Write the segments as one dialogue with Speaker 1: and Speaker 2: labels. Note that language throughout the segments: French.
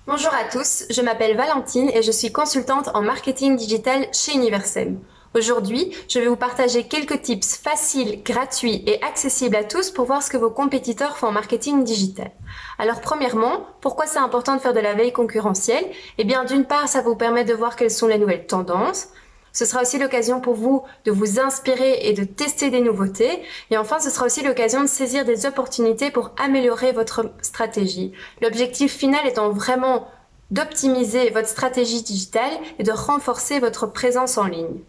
Speaker 1: Bonjour à tous, je m'appelle Valentine et je suis consultante en marketing digital chez Universem. Aujourd'hui, je vais vous partager quelques tips faciles, gratuits et accessibles à tous pour voir ce que vos compétiteurs font en marketing digital. Alors premièrement, pourquoi c'est important de faire de la veille concurrentielle? Eh bien d'une part, ça vous permet de voir quelles sont les nouvelles tendances. Ce sera aussi l'occasion pour vous de vous inspirer et de tester des nouveautés. Et enfin, ce sera aussi l'occasion de saisir des opportunités pour améliorer votre stratégie. L'objectif final étant vraiment d'optimiser votre stratégie digitale et de renforcer votre présence en ligne.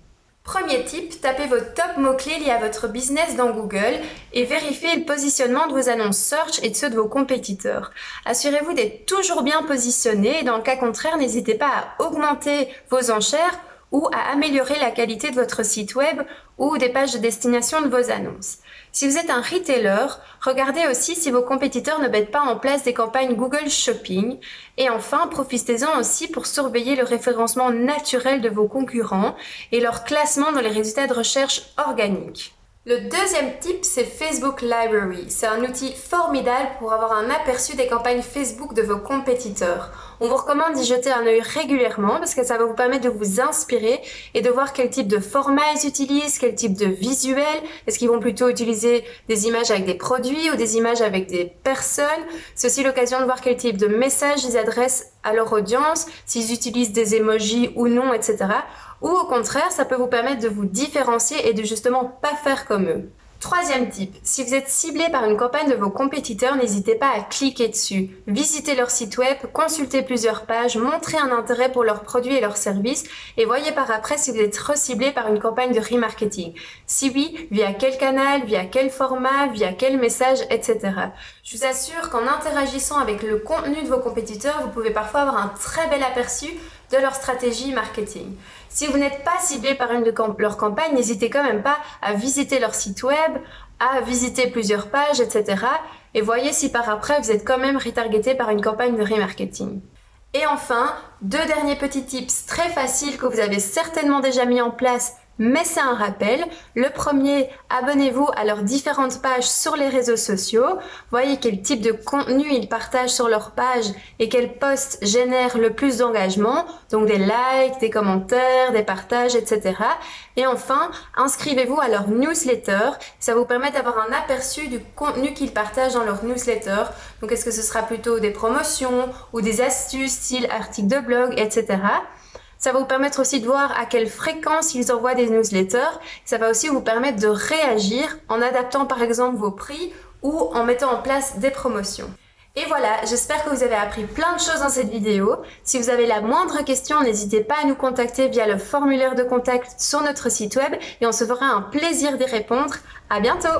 Speaker 1: Premier tip, tapez vos top mots-clés liés à votre business dans Google et vérifiez le positionnement de vos annonces search et de ceux de vos compétiteurs. Assurez-vous d'être toujours bien positionné et dans le cas contraire, n'hésitez pas à augmenter vos enchères ou à améliorer la qualité de votre site web ou des pages de destination de vos annonces. Si vous êtes un retailer, regardez aussi si vos compétiteurs ne mettent pas en place des campagnes Google Shopping. Et enfin, profitez-en aussi pour surveiller le référencement naturel de vos concurrents et leur classement dans les résultats de recherche organiques. Le deuxième tip, c'est Facebook Library. C'est un outil formidable pour avoir un aperçu des campagnes Facebook de vos compétiteurs. On vous recommande d'y jeter un œil régulièrement parce que ça va vous permettre de vous inspirer et de voir quel type de format ils utilisent, quel type de visuel. Est-ce qu'ils vont plutôt utiliser des images avec des produits ou des images avec des personnes? C'est aussi l'occasion de voir quel type de message ils adressent à leur audience, s'ils utilisent des emojis ou non, etc. Ou au contraire, ça peut vous permettre de vous différencier et de justement pas faire comme eux. Troisième tip, si vous êtes ciblé par une campagne de vos compétiteurs, n'hésitez pas à cliquer dessus. Visitez leur site web, consultez plusieurs pages, montrez un intérêt pour leurs produits et leurs services et voyez par après si vous êtes reciblé par une campagne de remarketing. Si oui, via quel canal, via quel format, via quel message, etc. Je vous assure qu'en interagissant avec le contenu de vos compétiteurs, vous pouvez parfois avoir un très bel aperçu de leur stratégie marketing. Si vous n'êtes pas ciblé par une de leurs campagnes, n'hésitez quand même pas à visiter leur site web, à visiter plusieurs pages, etc. Et voyez si par après vous êtes quand même retargeté par une campagne de remarketing. Et enfin, deux derniers petits tips très faciles que vous avez certainement déjà mis en place, mais c'est un rappel. Le premier, abonnez-vous à leurs différentes pages sur les réseaux sociaux. Voyez quel type de contenu ils partagent sur leur page et quels posts génèrent le plus d'engagement. Donc des likes, des commentaires, des partages, etc. Et enfin, inscrivez-vous à leur newsletter. Ça vous permet d'avoir un aperçu du contenu qu'ils partagent dans leur newsletter. Donc est-ce que ce sera plutôt des promotions ou des astuces, style articles de blog, etc. Ça va vous permettre aussi de voir à quelle fréquence ils envoient des newsletters. Ça va aussi vous permettre de réagir en adaptant par exemple vos prix ou en mettant en place des promotions. Et voilà, j'espère que vous avez appris plein de choses dans cette vidéo. Si vous avez la moindre question, n'hésitez pas à nous contacter via le formulaire de contact sur notre site web et on se fera un plaisir d'y répondre. À bientôt!